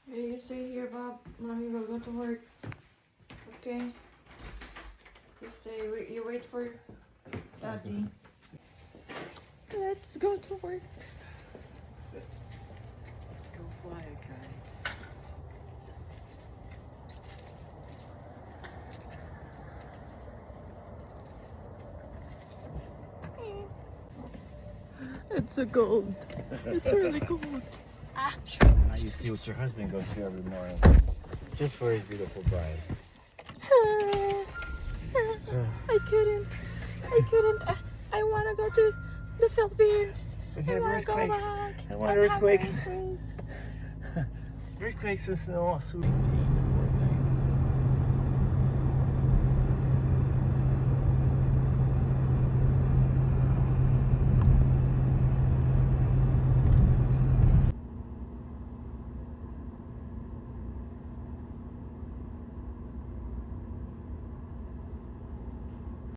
Yeah, you stay here, Bob. Mommy will go to work. Okay? You stay. You wait for Daddy. Let's go to work. Let's go fly, guys. It's a cold. It's really cold. Now you see what your husband goes through every morning. Just for his beautiful bride. I couldn't. I want to go to the Philippines. We I have want to go earthquakes. back. I want have earthquakes. earthquakes. Earthquakes and snow. So